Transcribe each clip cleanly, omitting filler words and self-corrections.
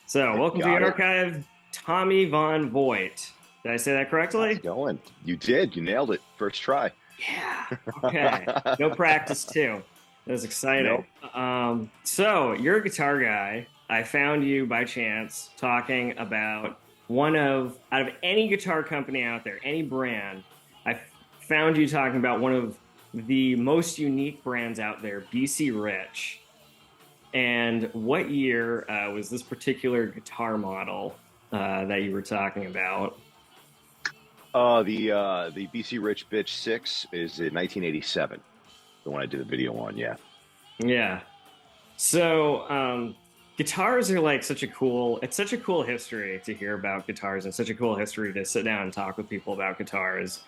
So, welcome to the Got it. archive, Tommy Von Voigt. Did I say that How's correctly? it going? You did. You nailed it. First try. Yeah. Okay. No practice too. That was exciting. Nope. So you're a guitar guy. I found you by chance talking about out of any guitar company out there, any brand. Found you talking about one of the most unique brands out there, BC Rich. And what year was this particular guitar model that you were talking about? The BC Rich Bitch 6 is in 1987. The one I did a video on, yeah. Yeah. So, guitars are like it's such a cool history to hear about guitars and such a cool history to sit down and talk with people about guitars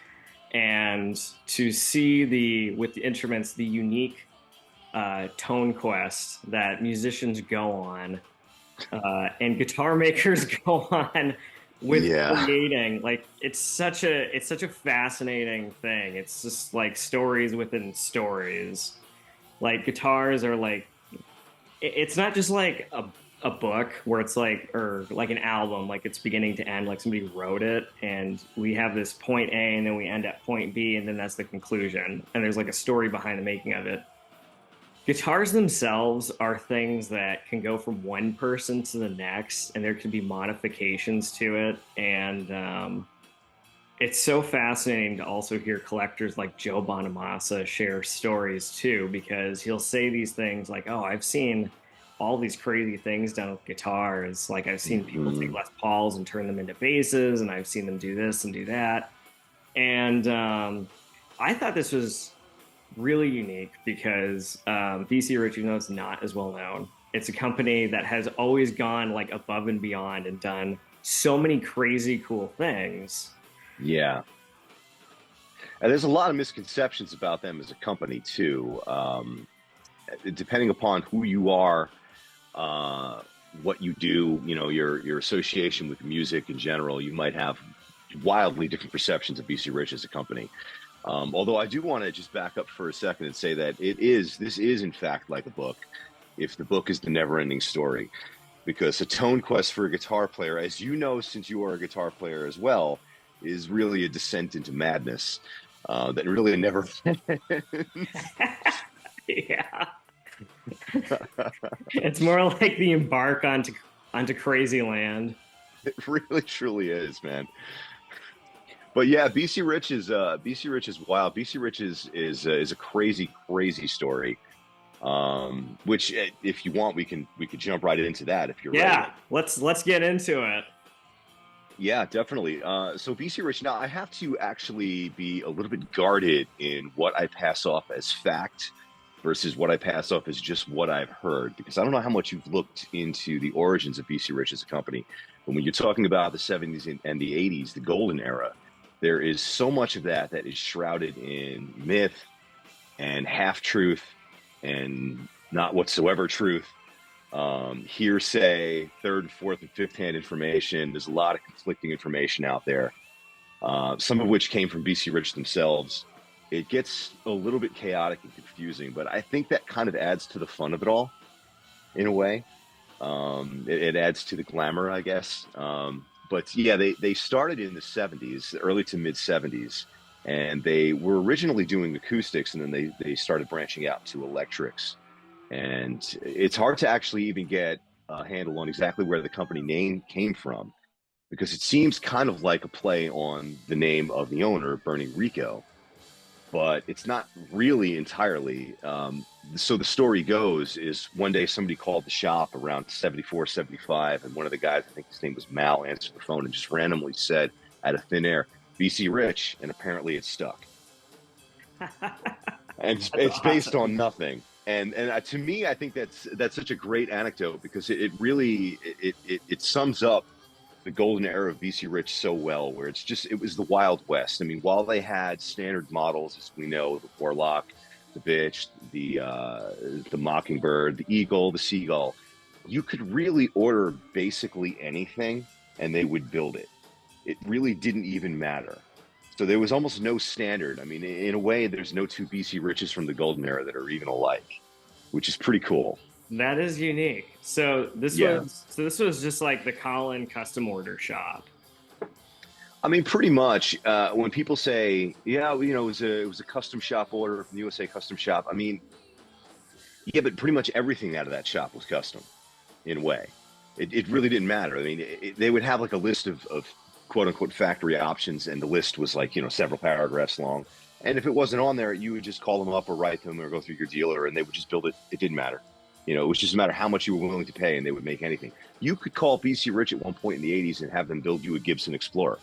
and to see with the instruments, the unique tone quest that musicians go on and guitar makers go on with Yeah. creating. Like it's such a fascinating thing. It's just like stories within stories. Like guitars are like it's not just like a book where it's like or like an album like it's beginning to end like somebody wrote it and we have this point A and then we end at point B and then that's the conclusion and there's like a story behind the making of it. Guitars themselves are things that can go from one person to the next and there can be modifications to it and it's so fascinating to also hear collectors like Joe Bonamassa share stories too, because he'll say these things like, "Oh, I've seen all these crazy things done with guitars. Like I've seen people take Mhm. Les Pauls and turn them into basses, and I've seen them do this and do that." And I thought this was really unique because BC Rich, even though it's not as well known, it's a company that has always gone like above and beyond and done so many crazy cool things. Yeah. And there's a lot of misconceptions about them as a company too. Depending upon who you are, uh, what you do, your association with music in general, you might have wildly different perceptions of BC Rich as a company. Although I do want to just back up for a second and say that this is in fact like a book, if the book is the never-ending story, because a tone quest for a guitar player, as you know, since you are a guitar player as well, is really a descent into madness that really never ends. Yeah, it's more like the embark onto crazy land. It really truly is, man. But yeah, BC Rich is wild. BC Rich is a crazy, crazy story. Which, if you want, we could jump right into that if you're ready. Yeah, let's get into it. Yeah, definitely. So BC Rich, now I have to actually be a little bit guarded in what I pass off as fact versus what I pass off as just what I've heard, because I don't know how much you've looked into the origins of BC Rich as a company. But when you're talking about the 70s and the 80s, the golden era, there is so much of that is shrouded in myth and half truth and not whatsoever truth, hearsay, third, fourth, and fifth hand information. There's a lot of conflicting information out there, some of which came from BC Rich themselves. It gets a little bit chaotic and confusing, but I think that kind of adds to the fun of it all in a way. It adds to the glamour, I guess. But yeah, they started in the 70s, early to mid 70s, and they were originally doing acoustics, and then they started branching out to electrics. And it's hard to actually even get a handle on exactly where the company name came from, because it seems kind of like a play on the name of the owner, Bernie Rico, but it's not really entirely. So the story goes is one day somebody called the shop around 74, 75, and one of the guys, I think his name was Mal, answered the phone and just randomly said out of thin air, BC Rich, and apparently it stuck. And That's it's based awesome. on nothing. And to me, I think that's such a great anecdote, because it really it sums up the golden era of BC Rich so well, where it was the Wild West. I mean, while they had standard models, as we know, the Warlock, the Bitch, the Mockingbird, the Eagle, the Seagull, you could really order basically anything and they would build it. It really didn't even matter. So there was almost no standard. I mean, in a way, there's no two BC Riches from the golden era that are even alike, which is pretty cool. That is unique. So Yeah. this was just like the Colin custom order shop. I mean, pretty much. When people say, "Yeah, it was a custom shop order from the USA Custom Shop," I mean, yeah, but pretty much everything out of that shop was custom in a way. It really didn't matter. I mean, they would have like a list of quote unquote factory options, and the list was like several paragraphs long. And if it wasn't on there, you would just call them up or write them or go through your dealer, and they would just build it. It didn't matter. It was just a matter how much you were willing to pay, and they would make anything. You could call BC Rich at one point in the '80s and have them build you a Gibson Explorer.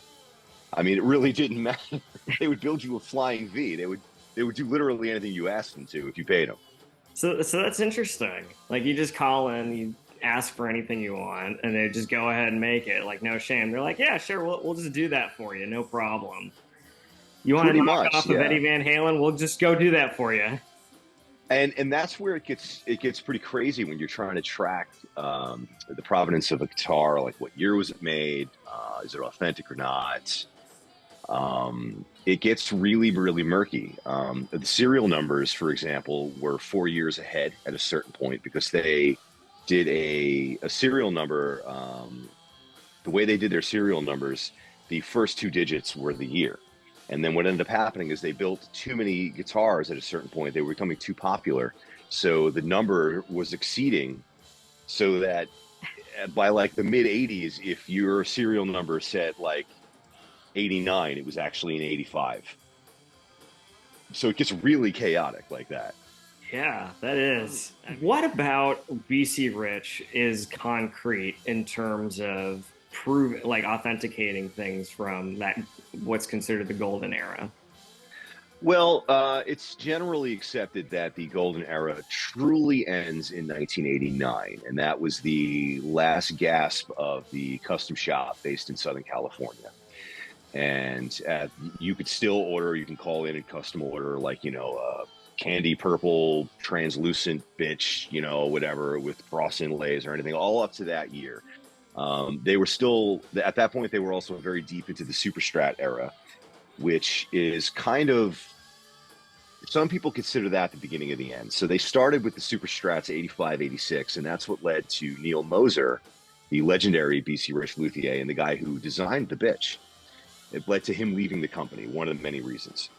I mean, it really didn't matter. They would build you a Flying V. They would do literally anything you asked them to if you paid them. So that's interesting. Like you just call in, you ask for anything you want, and they just go ahead and make it. Like no shame. They're like, yeah, sure, we'll just do that for you, no problem. You want to Pretty knock much, off of yeah. Eddie Van Halen? We'll just go do that for you. And that's where it gets pretty crazy when you're trying to track the provenance of a guitar, like what year was it made, is it authentic or not? It gets really, really murky. The serial numbers, for example, were 4 years ahead at a certain point because they did a serial number. The way they did their serial numbers, the first two digits were the year. And then what ended up happening is they built too many guitars at a certain point. They were becoming too popular. So the number was exceeding so that by like the mid 80s, if your serial number said like 89, it was actually an 85. So it gets really chaotic like that. Yeah, that is. What about BC Rich is concrete in terms of like authenticating things from that what's considered the golden era? Well, it's generally accepted that the golden era truly ends in 1989, and that was the last gasp of the custom shop based in Southern California. And you could still order, you can call in and custom order, like, candy purple, translucent bitch, whatever, with frost inlays or anything, all up to that year. They were still, at that point, they were also very deep into the Super Strat era, which is kind of, some people consider that the beginning of the end. So they started with the Super Strats 85, 86, and that's what led to Neil Moser, the legendary BC Rich luthier and the guy who designed the bitch. It led to him leaving the company, one of the many reasons.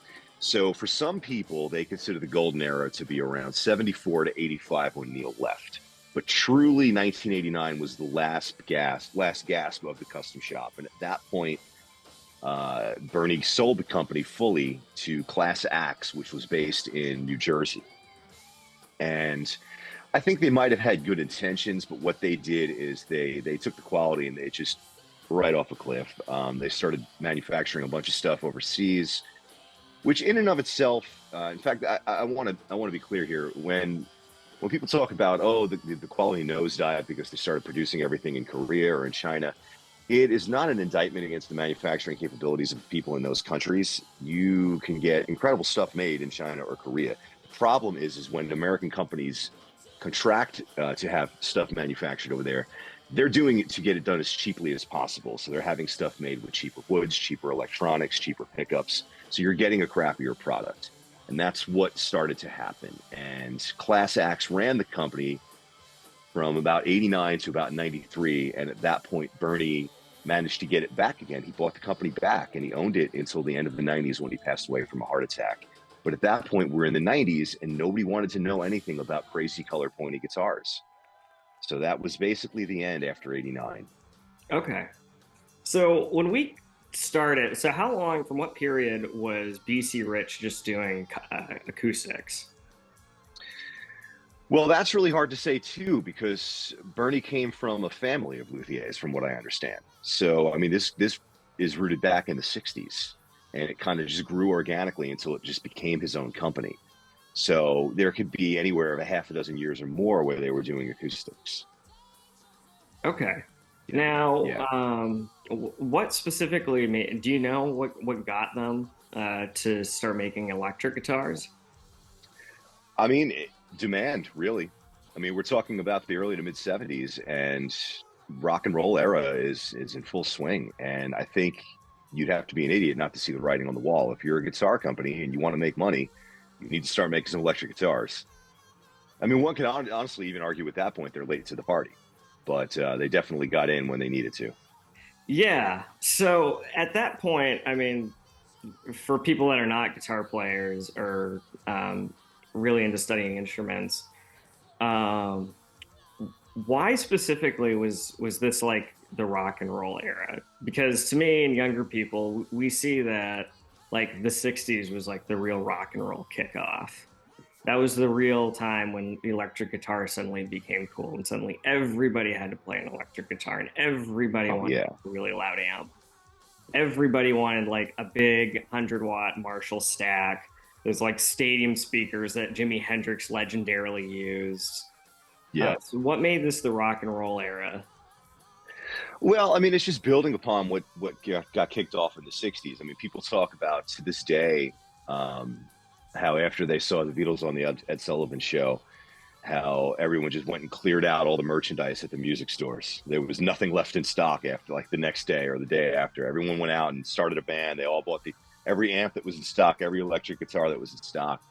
So for some people, they consider the golden era to be around 74 to 85 when Neil left. But truly, 1989 was the last gasp of the custom shop. And at that point, Bernie sold the company fully to Class Axe, which was based in New Jersey. And I think they might have had good intentions, but what they did is they took the quality and they just right off a cliff. They started manufacturing a bunch of stuff overseas, which in and of itself, in fact, I want to be clear here. When people talk about, the quality nosedive because they started producing everything in Korea or in China, it is not an indictment against the manufacturing capabilities of people in those countries. You can get incredible stuff made in China or Korea. The problem is when American companies contract to have stuff manufactured over there, they're doing it to get it done as cheaply as possible. So they're having stuff made with cheaper woods, cheaper electronics, cheaper pickups. So you're getting a crappier product. And that's what started to happen. And Class Axe ran the company from about 89 to about 93. And at that point, Bernie managed to get it back again. He bought the company back and he owned it until the end of the 90s when he passed away from a heart attack. But at that point, we're in the 90s and nobody wanted to know anything about crazy color pointy guitars. So that was basically the end after 89. Okay. So when we started, so how long, from what period was BC Rich just doing acoustics? Well, that's really hard to say too, because Bernie came from a family of luthiers, from what I understand. So, I mean, this is rooted back in the 60s, and it kind of just grew organically until it just became his own company. So there could be anywhere of a half a dozen years or more where they were doing acoustics. Okay. Now, Yeah. what specifically do you know what got them to start making electric guitars? I mean, demand, really. I mean, we're talking about the early to mid 70s, and rock and roll era is in full swing. And I think you'd have to be an idiot not to see the writing on the wall. If you're a guitar company and you want to make money, you need to start making some electric guitars. I mean, one can honestly even argue at that point they're late to the party, but they definitely got in when they needed to. Yeah. So at that point, I mean, for people that are not guitar players or really into studying instruments, um, why specifically was this like the rock and roll era? Because to me and younger people, we see that like the 60s was like the real rock and roll kickoff. That was the real time when the electric guitar suddenly became cool and suddenly everybody had to play an electric guitar and everybody Oh wanted yeah, a really loud amp. Everybody wanted like a big 100-watt Marshall stack. There's like stadium speakers that Jimi Hendrix legendarily used. yeah. So what made this the rock and roll era? Well, I mean, it's just building upon what got kicked off in the '60s. I mean, people talk about to this day um, how after they saw the Beatles on the Ed Sullivan Show, how everyone just went and cleared out all the merchandise at the music stores. There was nothing left in stock after, like the next day or the day after. Everyone went out and started a band. They all bought every amp that was in stock, every electric guitar that was in stock.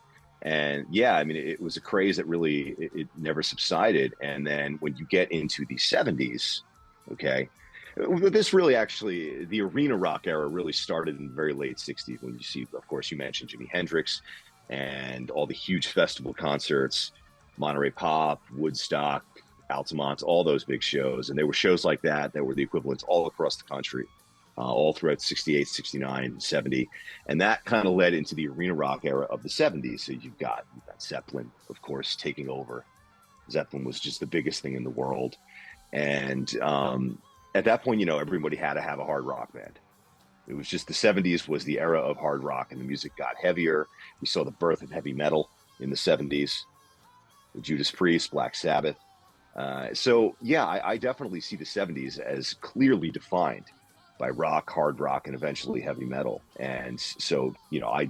And yeah, I mean, it was a craze that really it never subsided. And then when you get into the '70s, okay, this really actually the arena rock era really started in the very late '60s when you see, of course, you mentioned Jimi Hendrix and all the huge festival concerts, Monterey Pop, Woodstock, Altamont, all those big shows. And there were shows like that were the equivalents all across the country, all throughout '68, '69, '70. And that kind of led into the arena rock era of the '70s. So you've got Zeppelin, of course, taking over. Zeppelin was just the biggest thing in the world. And at that point, everybody had to have a hard rock band. It was just the '70s was the era of hard rock, and the music got heavier. We saw the birth of heavy metal in the '70s, with Judas Priest, Black Sabbath. So yeah, I definitely see the '70s as clearly defined by rock, hard rock, and eventually heavy metal. And so, I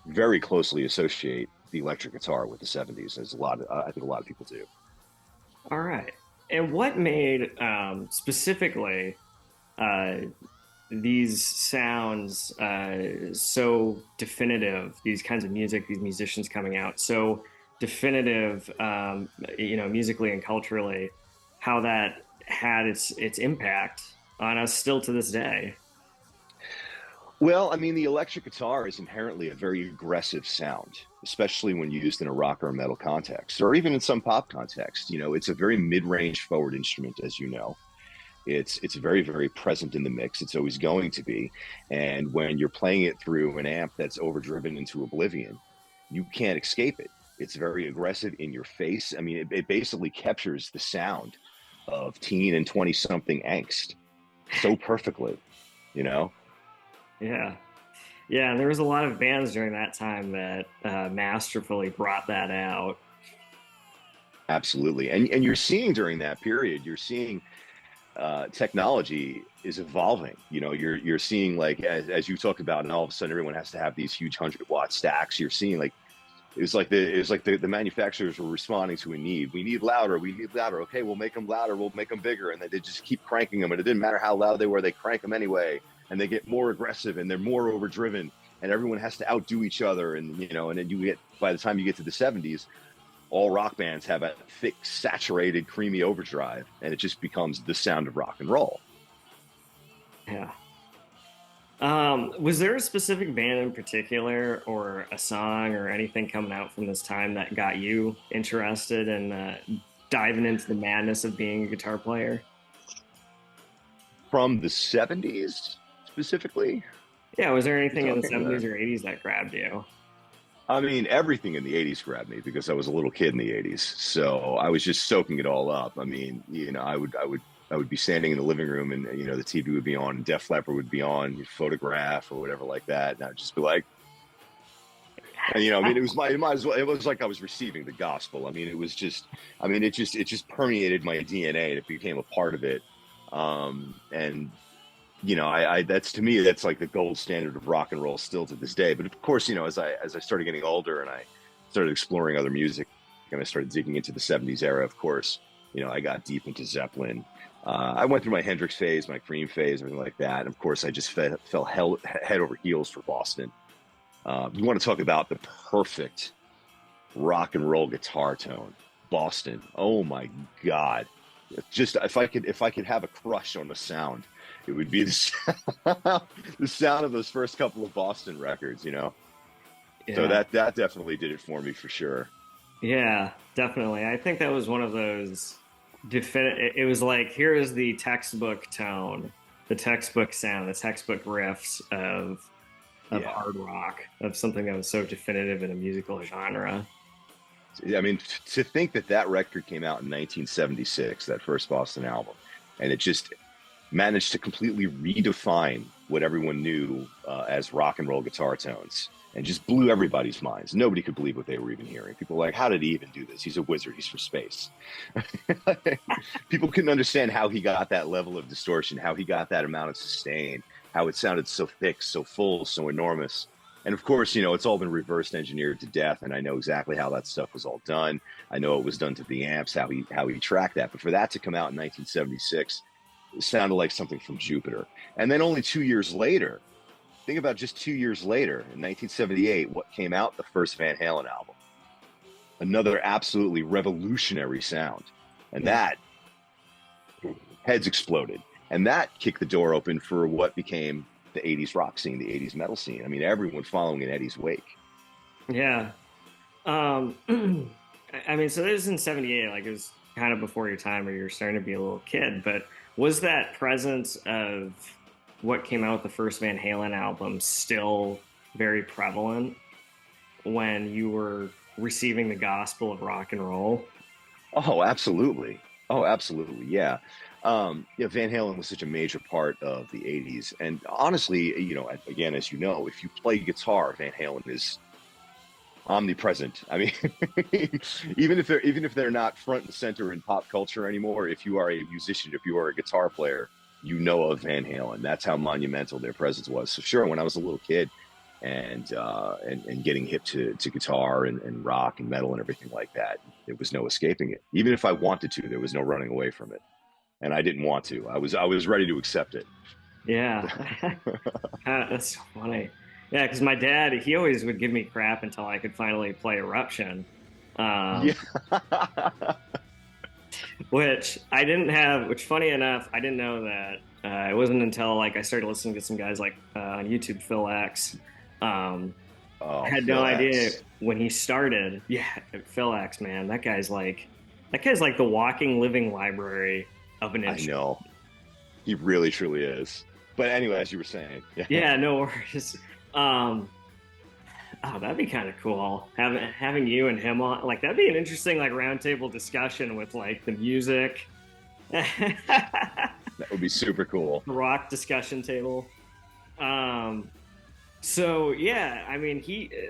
very closely associate the electric guitar with the '70s, as I think a lot of people do. All right. And what made specifically uh, these sounds so definitive, these kinds of music, these musicians coming out so definitive, musically and culturally, how that had its impact on us still to this day? Well, I mean, the electric guitar is inherently a very aggressive sound, especially when used in a rock or a metal context, or even in some pop context. It's a very mid-range forward instrument, as you know. It's very, very present in the mix. It's always going to be. And when you're playing it through an amp that's overdriven into oblivion, you can't escape it. It's very aggressive in your face. I mean, it basically captures the sound of teen and 20 something angst so perfectly, you know? Yeah. Yeah, and there was a lot of bands during that time that masterfully brought that out. Absolutely. And you're seeing during that period, you're seeing technology is evolving. You're seeing, like, as you talk about, and all of a sudden everyone has to have these huge 100-watt stacks. You're seeing, like, the manufacturers were responding to a need. We need louder. We need louder. Okay, we'll make them louder. We'll make them bigger. And they just keep cranking them. And it didn't matter how loud they were. They crank them anyway. And they get more aggressive and they're more overdriven. And everyone has to outdo each other. And, and then by the time you get to the '70s, all rock bands have a thick, saturated, creamy overdrive. And it just becomes the sound of rock and roll. Yeah. Was there a specific band in particular or a song or anything coming out from this time that got you interested in diving into the madness of being a guitar player? From the '70s specifically? Yeah, was there anything in the '70s or '80s that grabbed you? I mean, everything in the '80s grabbed me because I was a little kid in the '80s. So I was just soaking it all up. I mean, I would be standing in the living room and, the TV would be on and Def Leppard would be on, Photograph or whatever like that. And I'd just be like, and, I mean, it might as well, it was like I was receiving the gospel. I mean, it just permeated my DNA and it became a part of it. And, that's, to me, that's like the gold standard of rock and roll still to this day. But of course, as I started getting older and I started exploring other music and I started digging into the '70s era, of course, I got deep into Zeppelin. I went through my Hendrix phase, my Cream phase, everything like that. And of course, I just fell head over heels for Boston. You want to talk about the perfect rock and roll guitar tone. Boston. Oh my God. Just if I could have a crush on the sound, it would be the the sound of those first couple of Boston records, you know. So Yeah. that definitely did it for me for sure. Yeah, definitely. I think that was one of those it was like, here is the textbook tone, the textbook sound, the textbook riffs of Yeah. hard rock, of something that was so definitive in a musical genre. I mean, to think that that record came out in 1976, that first Boston album, and it just managed to completely redefine what everyone knew as rock and roll guitar tones and just blew everybody's minds. Nobody could believe what they were even hearing. People were like, how did he even do this? He's a wizard. He's from space. People couldn't understand how he got that level of distortion, how he got that amount of sustain, how it sounded so thick, so full, so enormous. And of course, you know, it's all been reverse engineered to death, and I know exactly how that stuff was all done. I know it was done to the amps, how he tracked that. But for that to come out in 1976, it sounded like something from Jupiter. And then only 2 years later, think about just 2 years later, in 1978, what came out, the first Van Halen album. Another absolutely revolutionary sound. And Yeah. that, heads exploded. And that kicked the door open for what became the 80s rock scene, the 80s metal scene. I mean, everyone following in Eddie's wake. Yeah. Um, I mean, so this is in '78, like it was kind of before your time, or you were starting to be a little kid. But was that presence of what came out with the first Van Halen album still very prevalent when you were receiving the gospel of rock and roll? Oh, absolutely. Oh, absolutely. Yeah. Yeah, Van Halen was such a major part of the 80s. And honestly, you know, again, as you know, if you play guitar, Van Halen is omnipresent. I mean, even if they're not front and center in pop culture anymore, if you are a musician, if you are a guitar player, you know of Van Halen. That's how monumental their presence was. So sure, when I was a little kid and getting hip to guitar and rock and metal and everything like that, there was no escaping it. Even if I wanted to, there was no running away from it. And I didn't want to. I was ready to accept it. Yeah. That's so funny. Yeah, because my dad, he always would give me crap until I could finally play Eruption. Yeah. Um, which I didn't have. Which, funny enough, I didn't know that. It wasn't until like I started listening to some guys like on YouTube, Phil X. Um, I Oh, had no Phil idea X. when he started. Yeah, Phil X, man, that guy's like the walking, living library of an I instrument. know. He really truly is. But anyway, as you were saying, yeah. Yeah, no worries. Um, oh, that'd be kind of cool. Having you and him on, like that'd be an interesting like roundtable discussion with like the music. That would be super cool. Rock discussion table. Um, so yeah, I mean,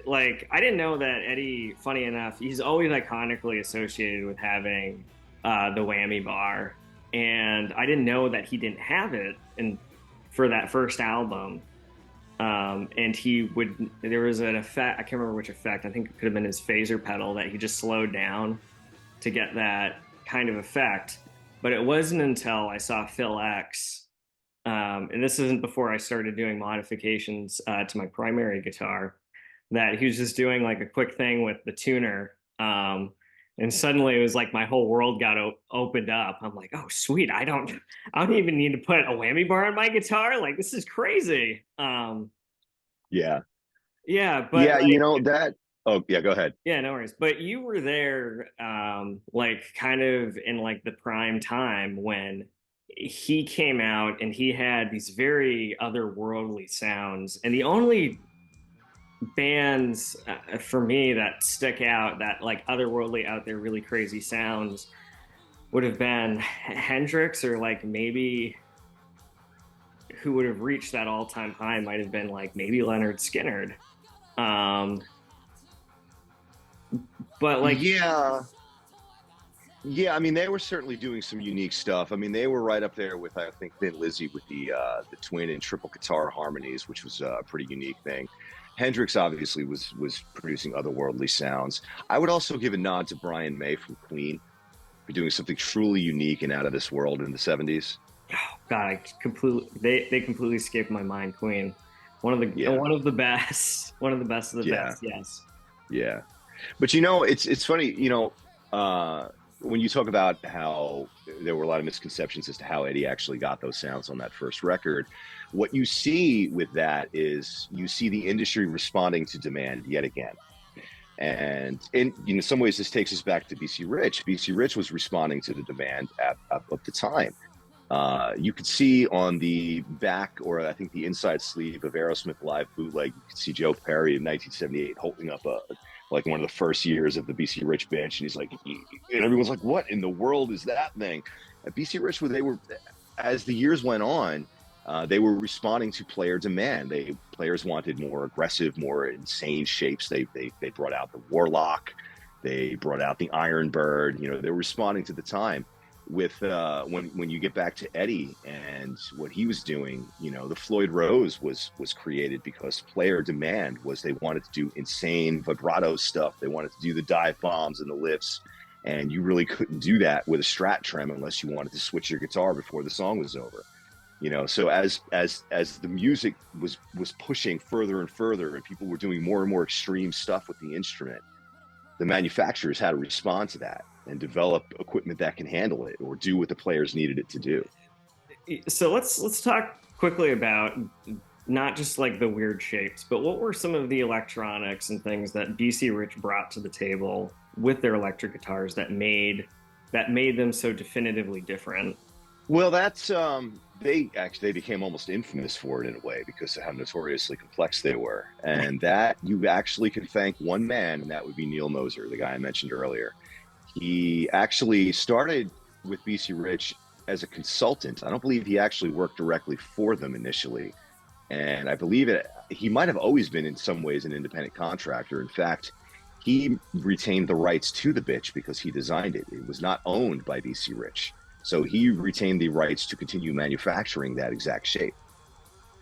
I didn't know that Eddie. Funny enough, he's always iconically associated with having the whammy bar, and I didn't know that he didn't have it, and for that first album. And there was an effect, I can't remember which effect, I think it could have been his phaser pedal that he just slowed down to get that kind of effect. But it wasn't until I saw Phil X, and this isn't before I started doing modifications to my primary guitar, that he was just doing like a quick thing with the tuner. And suddenly it was like my whole world got opened up. I'm like, oh, sweet. I don't even need to put a whammy bar on my guitar. Like, this is crazy. Yeah. Yeah, but Yeah, you like, know that. Oh, yeah, go ahead. yeah, no worries. But you were there, like kind of in like the prime time when he came out and he had these very otherworldly sounds. And the only bands for me that stick out, that like otherworldly, out there, really crazy sounds, would have been Hendrix, or like maybe who would have reached that all-time high might have been like maybe Leonard Skinner. Um, but like, Yeah. Yeah, I mean, they were certainly doing some unique stuff. I mean, they were right up there with, I think, Thin Lizzy with the twin and triple guitar harmonies, which was a pretty unique thing. Hendrix obviously was producing otherworldly sounds. I would also give a nod to Brian May from Queen for doing something truly unique and out of this world in the 70s. oh God, I completely they completely escaped my mind. Queen, Yeah, one of the best, one of the best of the yeah, best. Yes. yeah. But it's funny, when you talk about how there were a lot of misconceptions as to how Eddie actually got those sounds on that first record, what you see with that is you see the industry responding to demand yet again. And in some ways, this takes us back to BC Rich. BC Rich was responding to the demand at the time. You could see on the back, or I think the inside sleeve of Aerosmith Live bootleg, you could see Joe Perry in 1978 holding up like one of the first years of the BC Rich bench, and he's like, and everyone's like, "What in the world is that thing?" At BC Rich, as the years went on, they were responding to player demand. Players wanted more aggressive, more insane shapes. They brought out the Warlock, they brought out the Iron Bird. They were responding to the time. With when you get back to Eddie and what he was doing, the Floyd Rose was created because player demand was they wanted to do insane vibrato stuff. They wanted to do the dive bombs and the lifts, and you really couldn't do that with a Strat trem unless you wanted to switch your guitar before the song was over. So as the music was pushing further and further, and people were doing more and more extreme stuff with the instrument, the manufacturers had to respond to that and develop equipment that can handle it or do what the players needed it to do. So let's talk quickly about not just like the weird shapes, but what were some of the electronics and things that BC Rich brought to the table with their electric guitars that made them so definitively different? Well, that's they became almost infamous for it in a way because of how notoriously complex they were, and that you actually can thank one man, and that would be Neil Moser, the guy I mentioned earlier. He actually started with BC Rich as a consultant. I don't believe he actually worked directly for them initially, and I believe he might have always been in some ways an independent contractor. In fact, he retained the rights to the bitch because he designed it. It was not owned by BC Rich. So he retained the rights to continue manufacturing that exact shape.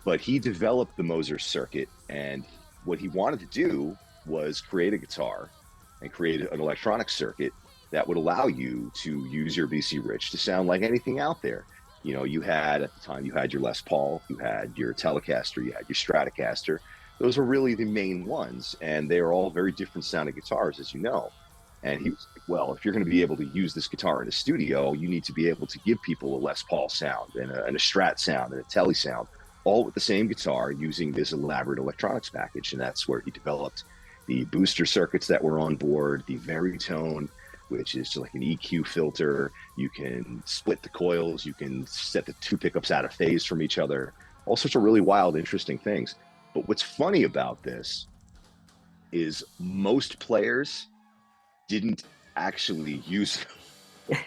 But he developed the Moser circuit, and what he wanted to do was create a guitar and create an electronic circuit that would allow you to use your BC Rich to sound like anything out there. You had, at the time, you had your Les Paul, you had your Telecaster, you had your Stratocaster. Those were really the main ones, and they are all very different sounding guitars, as you know. And he was like, well, if you're going to be able to use this guitar in a studio, you need to be able to give people a Les Paul sound and a Strat sound and a Tele sound, all with the same guitar using this elaborate electronics package. And that's where he developed the booster circuits that were on board, the Veritone, which is just like an EQ filter. You can split the coils. You can set the two pickups out of phase from each other. All sorts of really wild, interesting things. But what's funny about this is most players didn't actually use them.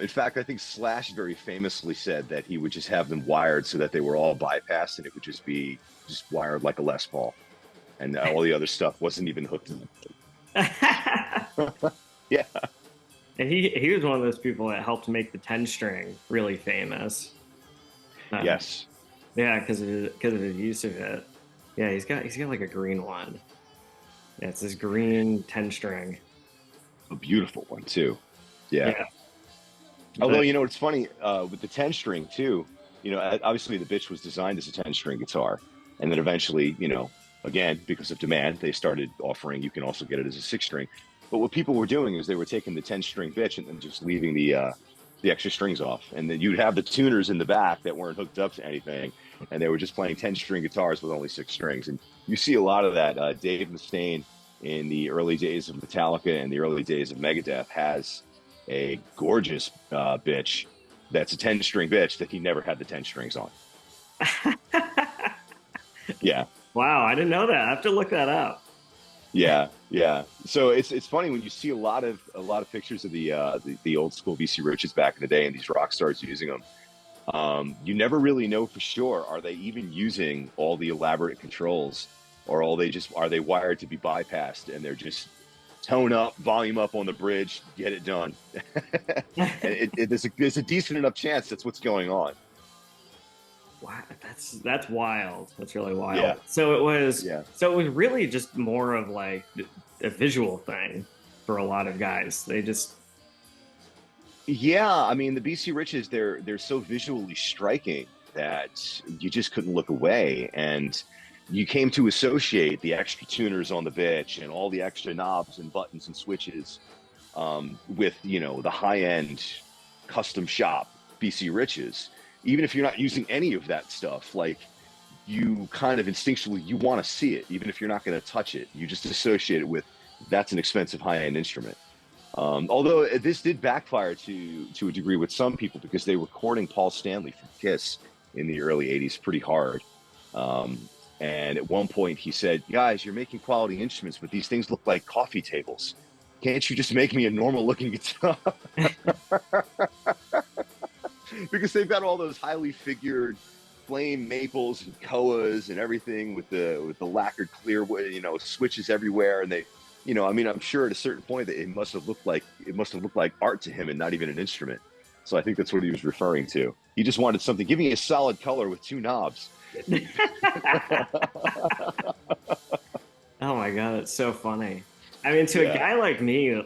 In fact, I think Slash very famously said that he would just have them wired so that they were all bypassed, and it would just be wired like a Les Paul, and all the other stuff wasn't even hooked in. Yeah. And he was one of those people that helped make the 10-string really famous. Yes. Yeah, because of his use of it. Yeah, he's got like a green one. Yeah, it's this green 10-string. A beautiful one too. Yeah. But, although it's funny with the 10-string too. Obviously the bitch was designed as a 10-string guitar, and then eventually, again because of demand, they started offering you can also get it as a 6-string. But what people were doing is they were taking the 10-string bitch and then just leaving the extra strings off, and then you'd have the tuners in the back that weren't hooked up to anything, and they were just playing 10-string guitars with only 6 strings. And you see a lot of that. Dave Mustaine in the early days of Metallica and the early days of Megadeth has a gorgeous bitch that's a 10-string bitch that he never had the 10 strings on. Yeah. Wow, I didn't know that. I have to look that up. Yeah. So it's funny when you see a lot of pictures of the old school BC Riches back in the day and these rock stars using them. You never really know for sure, are they even using all the elaborate controls, or are they wired to be bypassed and they're just tone up, volume up on the bridge, get it done. There's a decent enough chance that's what's going on. Wow, that's wild. That's really wild. Yeah. So it was really just more of like a visual thing for a lot of guys. They just I mean, the BC Riches, they're so visually striking that you just couldn't look away. And you came to associate the extra tuners on the bitch and all the extra knobs and buttons and switches with, you know, the high-end custom shop BC Riches. Even if you're not using any of that stuff, like, you kind of instinctually, you want to see it, even if you're not going to touch it. You just associate it with, that's an expensive high-end instrument. Although this did backfire to a degree with some people, because they were courting Paul Stanley from Kiss in the early 80s pretty hard. And at one point he said, guys, you're making quality instruments, but these things look like coffee tables. Can't you just make me a normal looking guitar? Because they've got all those highly figured flame maples and koas and everything with the lacquered clear, you know, switches everywhere. And they, you know, I mean, I'm sure at a certain point that it must have looked like art to him and not even an instrument. So I think that's what he was referring to. He just wanted something, give me a solid color with 2 knobs. Oh my God, it's so funny. I mean, to a guy like me,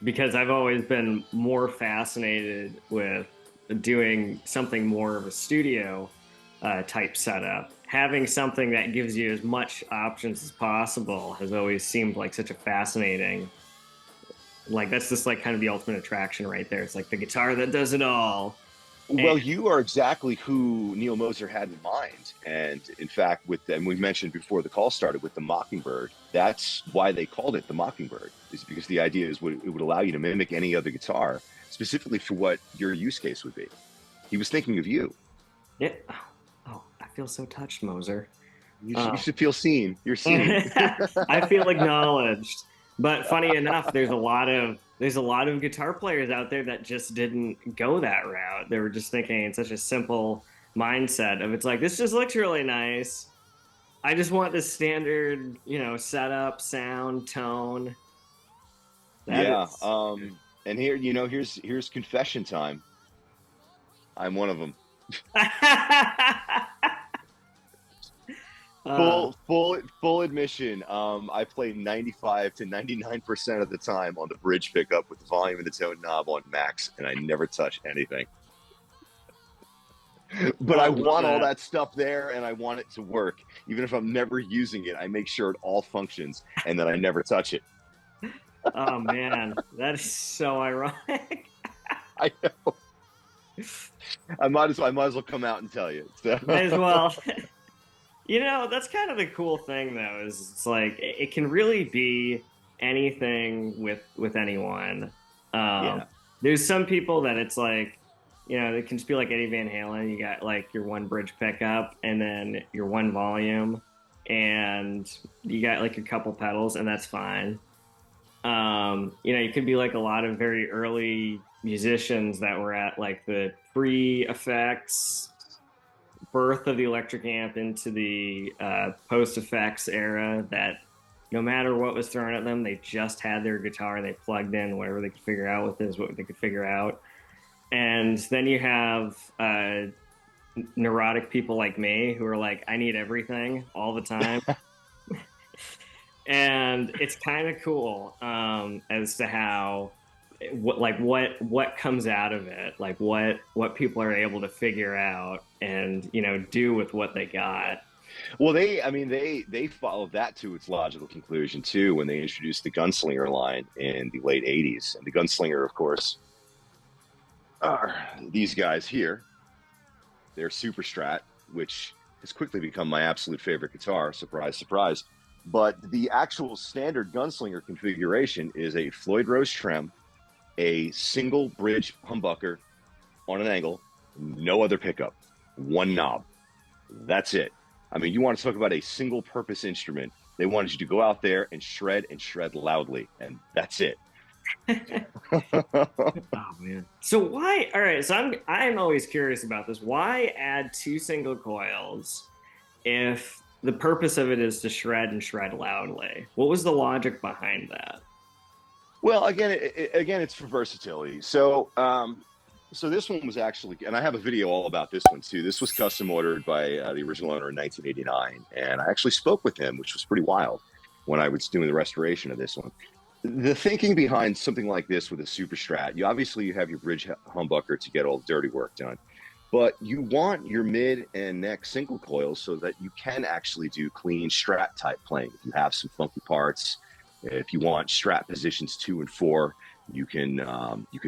because I've always been more fascinated with doing something more of a studio type setup, having something that gives you as much options as possible has always seemed like such a fascinating, like, that's just like kind of the ultimate attraction right there. It's like the guitar that does it all. Well, you are exactly who Neil Moser had in mind. And in fact, and we mentioned before the call started with the Mockingbird, that's why they called it the Mockingbird, is because the idea is it would allow you to mimic any other guitar, specifically for what your use case would be. He was thinking of you. Yeah. Oh, I feel so touched, Moser. You should feel seen. You're seen. I feel acknowledged. But funny enough, there's a lot of guitar players out there that just didn't go that route. They were just thinking in such a simple mindset of, it's like, this just looks really nice. I just want this standard, you know, setup, sound, tone. And here, you know, here's confession time. I'm one of them. Full admission. I play 95 to 99% of the time on the bridge pickup with the volume and the tone knob on max, and I never touch anything. But I want all that stuff there, and I want it to work. Even if I'm never using it, I make sure it all functions and that I never touch it. Oh man, that is so ironic. I know. I might as well come out and tell you. So. Might as well. You know, that's kind of the cool thing, though, is it's like, it can really be anything with anyone. There's some people that it's like, you know, it can just be like Eddie Van Halen. You got like your one bridge pickup and then your one volume, and you got like a couple pedals, and that's fine. You know, you could be like a lot of very early musicians that were at like the pre-effects birth of the electric amp into the post-effects era, that no matter what was thrown at them, they just had their guitar and they plugged in whatever they could figure out with this, what they could figure out. And then you have neurotic people like me who are like, I need everything all the time. And it's kind of cool as to how what comes out of it, like what people are able to figure out and, you know, do with what they got. Well, they followed that to its logical conclusion too when they introduced the Gunslinger line in the late 80s. And the Gunslinger, of course, are these guys here. They're Super Strat, which has quickly become my absolute favorite guitar. Surprise, surprise. But the actual standard Gunslinger configuration is a Floyd Rose trem, a single bridge humbucker on an angle, no other pickup, one knob. That's it. I mean, you want to talk about a single purpose instrument. They wanted you to go out there and shred loudly, and that's it. Oh man. So why, all right, so I'm always curious about this. Why add 2 single coils if the purpose of it is to shred and shred loudly? What was the logic behind that? Well, again, it's for versatility. So, so this one was actually, and I have a video all about this one too. This was custom ordered by the original owner in 1989, and I actually spoke with him, which was pretty wild when I was doing the restoration of this one. The thinking behind something like this with a Super Strat, you have your bridge humbucker to get all the dirty work done. But you want your mid and neck single coils so that you can actually do clean Strat type playing. If you have some funky parts, if you want Strat positions 2 and 4, you can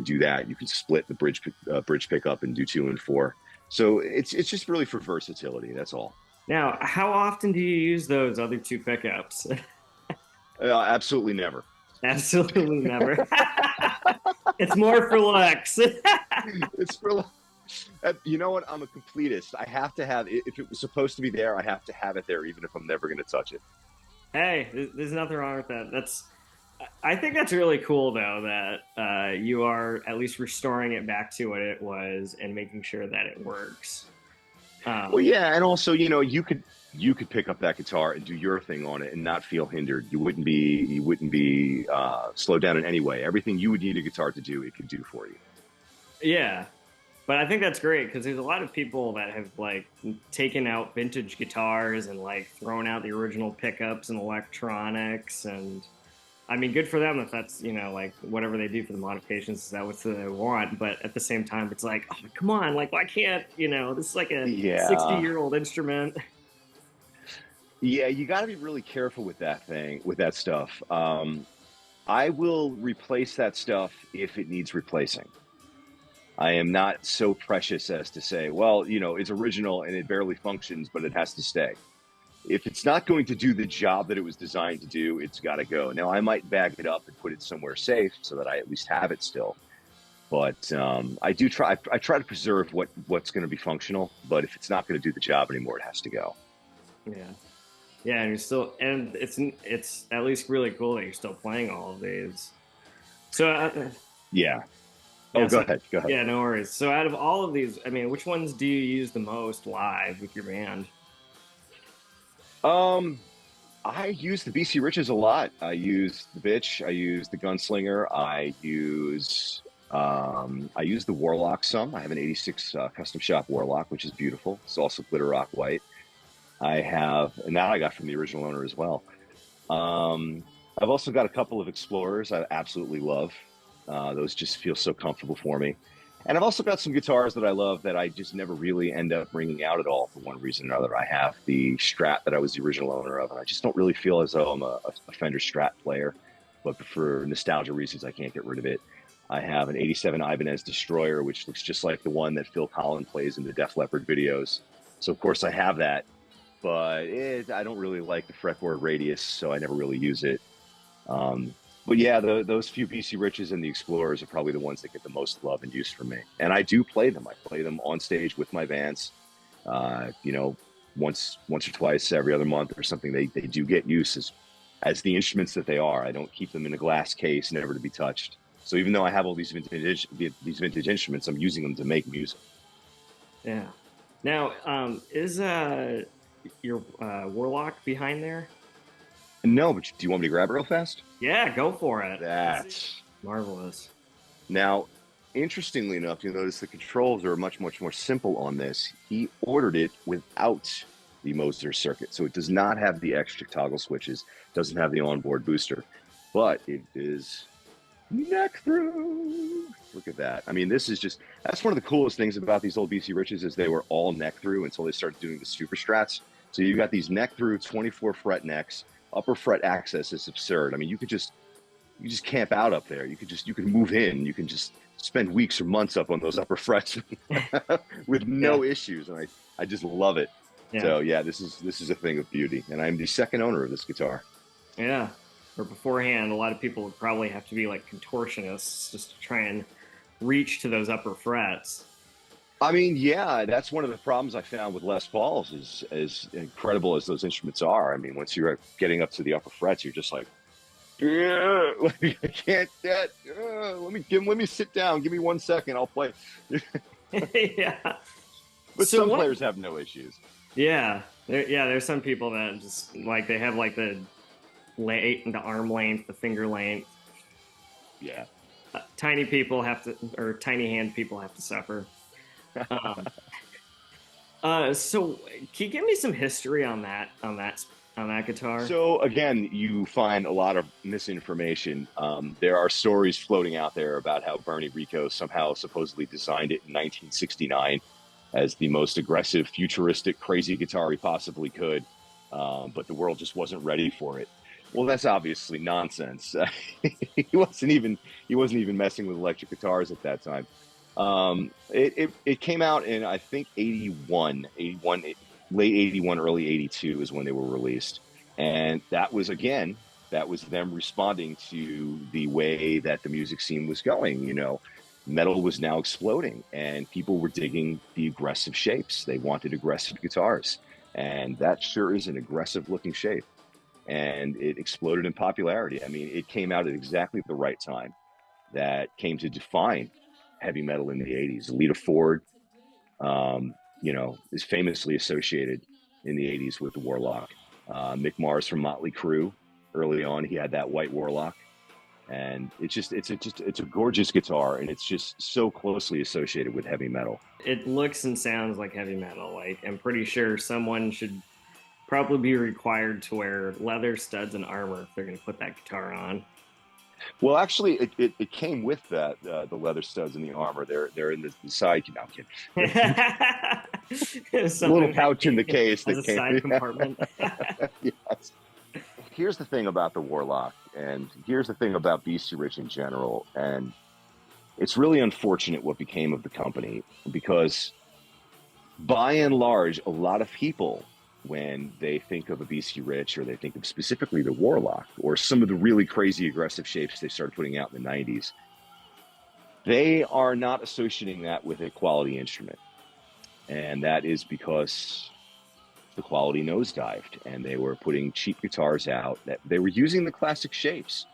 do that. You can split the bridge pickup and do 2 and 4. So it's just really for versatility. That's all. Now, how often do you use those other two pickups? Absolutely never. Absolutely never. It's more for looks. It's for you know what? I'm a completist. I have to have it. If it was supposed to be there, I have to have it there, even if I'm never going to touch it. Hey, there's nothing wrong with that. I think that's really cool though that you are at least restoring it back to what it was and making sure that it works. Well, yeah, and also, you could pick up that guitar and do your thing on it and not feel hindered. You wouldn't be slowed down in any way. Everything you would need a guitar to do, it could do for you. Yeah, but I think that's great because there's a lot of people that have like taken out vintage guitars and like thrown out the original pickups and electronics, and I mean, good for them if that's like whatever they do for the modifications is that what they want. But at the same time, it's like, oh come on, like why can't this is like a Yeah. 60-year-old instrument. Yeah, you got to be really careful with that stuff. I will replace that stuff if it needs replacing. I am not so precious as to say, well, it's original and it barely functions, but it has to stay. If it's not going to do the job that it was designed to do, it's got to go. Now, I might bag it up and put it somewhere safe so that I at least have it still. But I do try. I try to preserve what's going to be functional. But if it's not going to do the job anymore, it has to go. Yeah, yeah, and it's at least really cool that you're still playing all of these. So Yeah. yeah, Oh, go ahead. Go ahead. yeah, no worries. So out of all of these, I mean, which ones do you use the most live with your band? I use the BC Riches a lot. I use the Bitch. I use the Gunslinger. I use the Warlock some. I have an '86 custom shop Warlock, which is beautiful. It's also glitter rock white. And that I got from the original owner as well. I've also got a couple of Explorers I absolutely love. Those just feel so comfortable for me. And I've also got some guitars that I love that I just never really end up bringing out at all for one reason or another. I have the Strat that I was the original owner of, and I just don't really feel as though I'm a Fender Strat player. But for nostalgia reasons, I can't get rid of it. I have an '87 Ibanez Destroyer, which looks just like the one that Phil Collin plays in the Def Leppard videos. So, of course, I have that. But I don't really like the fretboard radius, so I never really use it. But yeah, those few BC Riches and the Explorers are probably the ones that get the most love and use from me. And I do play them. I play them on stage with my bands. Once or twice every other month or something. They do get use as the instruments that they are. I don't keep them in a glass case, never to be touched. So even though I have all these vintage instruments, I'm using them to make music. Yeah. Now, is your Warlock behind there? No, but do you want me to grab it real fast? Yeah, go for it. That's marvelous. Now, interestingly enough, you'll notice the controls are much, much more simple on this. He ordered it without the Moser circuit, so it does not have the extra toggle switches, doesn't have the onboard booster, but it is neck through. Look at that. I mean, that's one of the coolest things about these old BC Riches is they were all neck through until they started doing the super strats. So you've got these neck through 24 fret necks. Upper fret access is absurd. I mean, you just camp out up there. You can move in. You can just spend weeks or months up on those upper frets with no issues, and I just love it. Yeah. So yeah, this is a thing of beauty, and I'm the second owner of this guitar. Yeah, or beforehand, a lot of people would probably have to be like contortionists just to try and reach to those upper frets. I mean, yeah, that's one of the problems I found with Les Pauls is as incredible as those instruments are. I mean, once you're getting up to the upper frets, you're just like, yeah, I can't get. Let me sit down. Give me 1 second. I'll play. Yeah, but some players have no issues. Yeah, there's some people that just like they have like the arm length, the finger length. Yeah, tiny hand people have to suffer. So can you give me some history on that guitar? So again, you find a lot of misinformation. There are stories floating out there about how Bernie Rico somehow supposedly designed it in 1969. as the most aggressive, futuristic, crazy guitar he possibly could. But the world just wasn't ready for it. Well, that's obviously nonsense. He wasn't even messing with electric guitars at that time. It came out in, I think, 81, late 81, early 82 is when they were released. And that was, again, that was them responding to the way that the music scene was going. You know, metal was now exploding and people were digging the aggressive shapes. They wanted aggressive guitars. And that sure is an aggressive looking shape. And it exploded in popularity. I mean, it came out at exactly the right time that came to define heavy metal in the 80s. Lita Ford, you know, is famously associated in the 80s with the Warlock. Mick Mars from Motley Crue, early on, he had that white Warlock. And it's a gorgeous guitar, and it's just so closely associated with heavy metal. It looks and sounds like heavy metal. Like, I'm pretty sure someone should probably be required to wear leather studs and armor if they're going to put that guitar on. Well, actually, it came with that the leather studs and the armor. They're in the side. No, I'm kidding. A little pouch in the case that came. Side compartment. Yes. Here's the thing about the Warlock, and here's the thing about BC Rich in general, and it's really unfortunate what became of the company, because by and large, a lot of people, when they think of a BC Rich, or they think of specifically the Warlock, or some of the really crazy aggressive shapes they started putting out in the 90s, they are not associating that with a quality instrument. And that is because the quality nosedived, and they were putting cheap guitars out that they were using the classic shapes,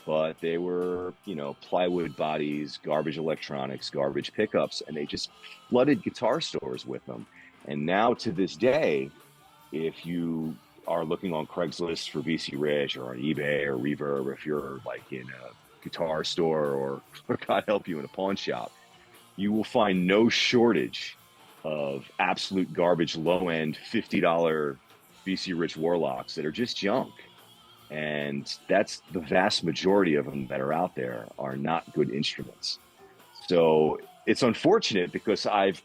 but they were, you know, plywood bodies, garbage electronics, garbage pickups, and they just flooded guitar stores with them. And now to this day, if you are looking on Craigslist for BC Rich, or on eBay or Reverb, if you're like in a guitar store, or God help you, in a pawn shop, you will find no shortage of absolute garbage, low-end $50 BC Rich Warlocks that are just junk. And that's the vast majority of them that are out there are not good instruments. So it's unfortunate, because I've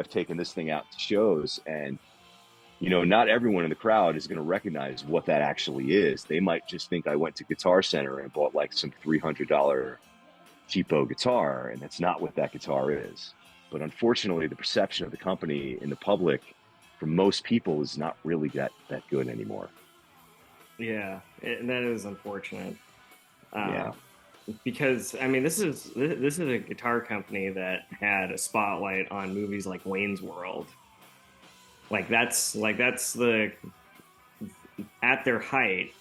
taken this thing out to shows, and you know, not everyone in the crowd is going to recognize what that actually is. They might just think I went to Guitar Center and bought like some $300 cheapo guitar, and that's not what that guitar is. But unfortunately, the perception of the company in the public, for most people, is not really that good anymore. Yeah, that is unfortunate. Yeah. Because I mean, this is a guitar company that had a spotlight on movies like Wayne's World. That's the, at their height,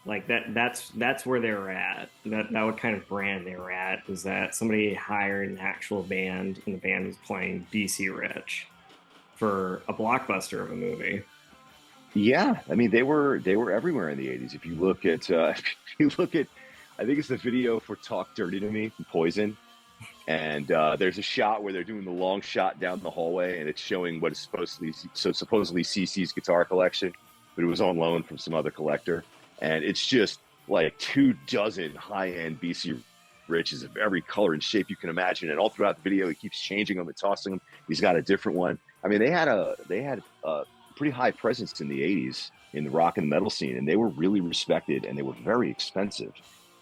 like that's where they were at. That what kind of brand they were at, is that somebody hired an actual band, and the band was playing BC Rich for a blockbuster of a movie. Yeah, I mean, they were everywhere in the 80s. If you look at I think it's the video for "Talk Dirty to Me" from Poison. And there's a shot where they're doing the long shot down the hallway, and it's showing what is supposedly CC's guitar collection, but it was on loan from some other collector. And it's just like 24 high-end BC Riches of every color and shape you can imagine. And all throughout the video, he keeps changing them and tossing them. He's got a different one. I mean, they had a pretty high presence in the 80s in the rock and metal scene, and they were really respected, and they were very expensive.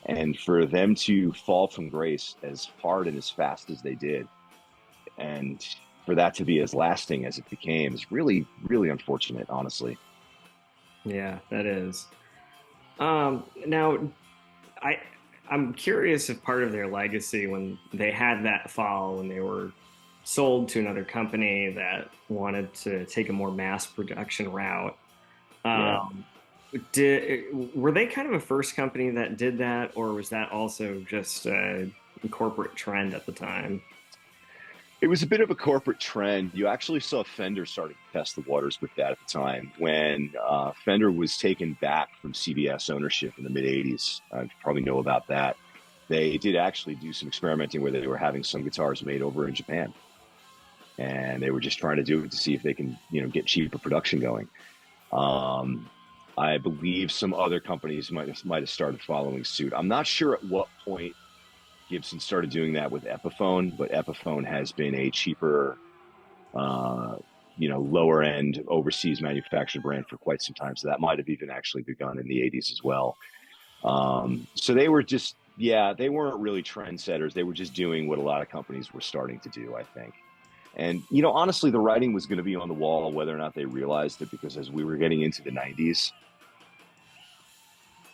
And for them to fall from grace as hard and as fast as they did, and for that to be as lasting as it became, is really, really unfortunate, honestly. Yeah, that is. Now, I'm curious if part of their legacy, when they had that fall, when they were sold to another company that wanted to take a more mass production route, were they kind of a first company that did that, or was that also just a corporate trend at the time? It was a bit of a corporate trend. You actually saw Fender starting to test the waters with that at the time, when Fender was taken back from CBS ownership in the mid-'80s. You probably know about that. They did actually do some experimenting where they were having some guitars made over in Japan, and they were just trying to do it to see if they can, get cheaper production going. I believe some other companies might have started following suit. I'm not sure at what point Gibson started doing that with Epiphone, but Epiphone has been a cheaper lower end overseas manufactured brand for quite some time. So that might have even actually begun in the 80s as well. So they were just, they weren't really trendsetters. They were just doing what a lot of companies were starting to do, I think. And, honestly, the writing was going to be on the wall, whether or not they realized it, because as we were getting into the 90s,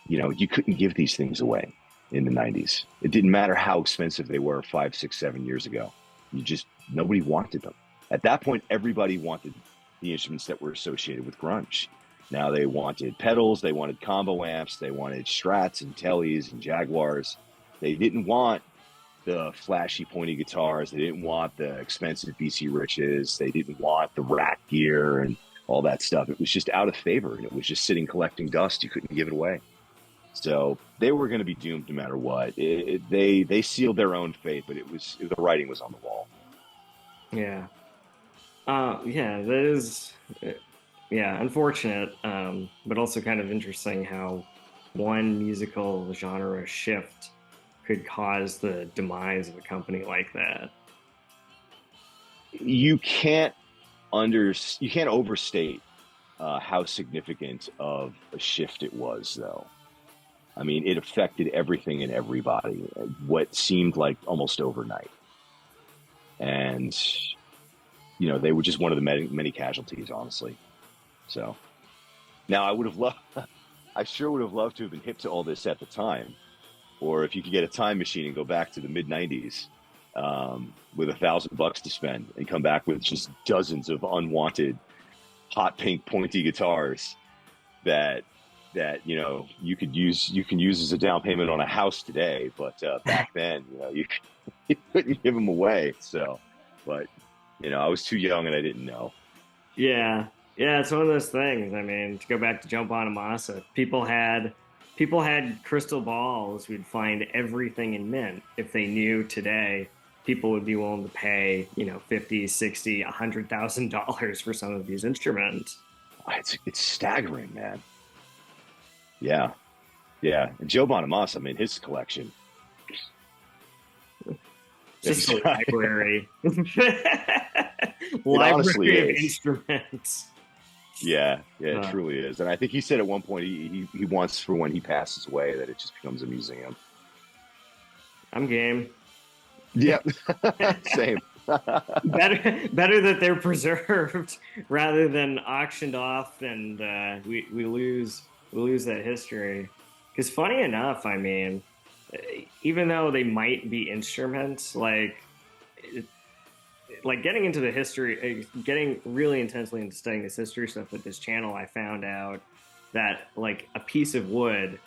you couldn't give these things away in the 90s. It didn't matter how expensive they were 5, 6, 7 years ago. Nobody wanted them. At that point, everybody wanted the instruments that were associated with grunge. Now they wanted pedals, they wanted combo amps, they wanted Strats and Tellys and Jaguars. They didn't want the flashy pointy guitars. They didn't want the expensive BC Riches. They didn't want the rack gear and all that stuff. It was just out of favor, and it was just sitting collecting dust. You couldn't give it away. So they were going to be doomed no matter what. They sealed their own fate, but the writing was on the wall. Yeah. That is, unfortunate, but also kind of interesting how one musical genre shift could cause the demise of a company like that. You can't overstate how significant of a shift it was, though. I mean, it affected everything and everybody, what seemed like almost overnight. And, they were just one of the many casualties, honestly. So now I sure would have loved to have been hip to all this at the time. Or if you could get a time machine and go back to the mid 90s with $1,000 to spend and come back with just dozens of unwanted hot pink pointy guitars that you can use as a down payment on a house today, but back then you couldn't give them away. So, but I was too young and I didn't know. Yeah, it's one of those things. I mean, to go back to Jump on a Massa, people had crystal balls. We'd find everything in mint. If they knew today, people would be willing to pay $50, $60, $100,000 for some of these instruments. It's staggering, man. Yeah. And Joe Bonamassa, his collection. Just a library. Library of instruments. Yeah, it truly is. And I think he said at one point he wants, for when he passes away, that it just becomes a museum. I'm game. Yep. Same. better that they're preserved rather than auctioned off and we lose that history. Because funny enough, I mean, even though they might be instruments, like getting into the history, getting really intensely into studying this history stuff with this channel, I found out that like a piece of wood,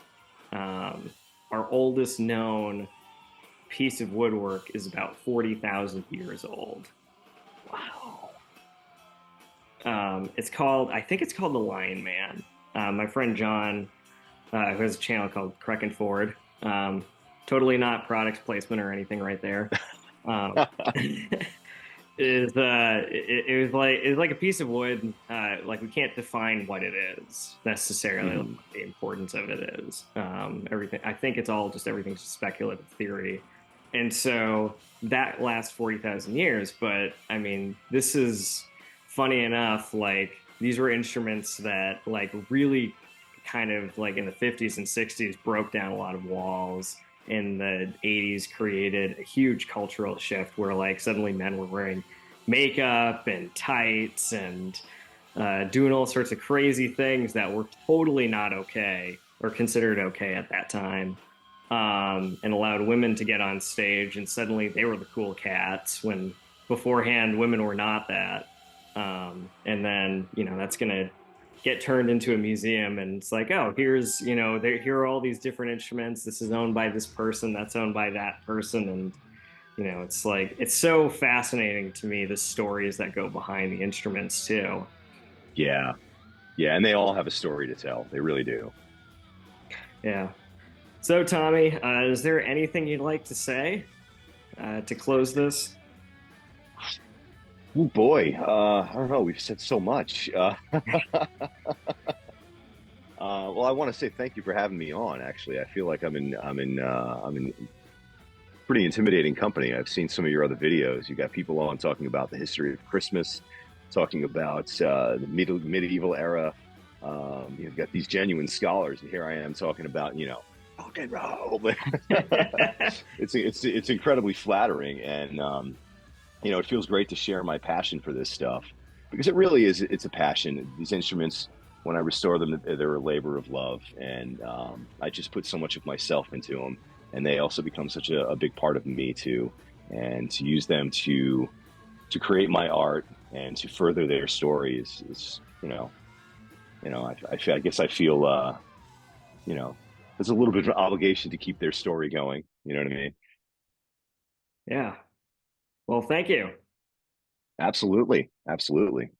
our oldest known piece of woodwork is about 40,000 years old. Wow. I think it's called the Lion Man. My friend John, who has a channel called Creck Ford, totally not product placement or anything right there. It was like a piece of wood. Like we can't define what it is necessarily. What the importance of it is. Everything. I think everything's speculative theory, and so that lasts 40,000 years. But I mean, this is funny enough. Like these were instruments that like really kind of like in the 50s and 60s broke down a lot of walls. In the 80s created a huge cultural shift where like suddenly men were wearing makeup and tights and doing all sorts of crazy things that were totally not okay or considered okay at that time, and allowed women to get on stage, and suddenly they were the cool cats when beforehand women were not that. And then that's gonna get turned into a museum, and it's like, oh, here's here are all these different instruments. This is owned by this person, that's owned by that person, and it's like, it's so fascinating to me, the stories that go behind the instruments too. Yeah, and they all have a story to tell. They really do. Yeah. So Tommy, is there anything you'd like to say to close this? Oh boy, I don't know. We've said so much. Well, I want to say thank you for having me on. Actually, I feel like I'm in pretty intimidating company. I've seen some of your other videos. You got people on talking about the history of Christmas, talking about the medieval era. You've got these genuine scholars, and here I am talking about, rock and roll. It's incredibly flattering, and it feels great to share my passion for this stuff because it really is. It's a passion. These instruments, when I restore them, they're a labor of love, and I just put so much of myself into them, and they also become such a big part of me too. And to use them to create my art and to further their stories is I guess I feel there's a little bit of an obligation to keep their story going. You know what I mean? Yeah. Well, thank you. Absolutely, absolutely.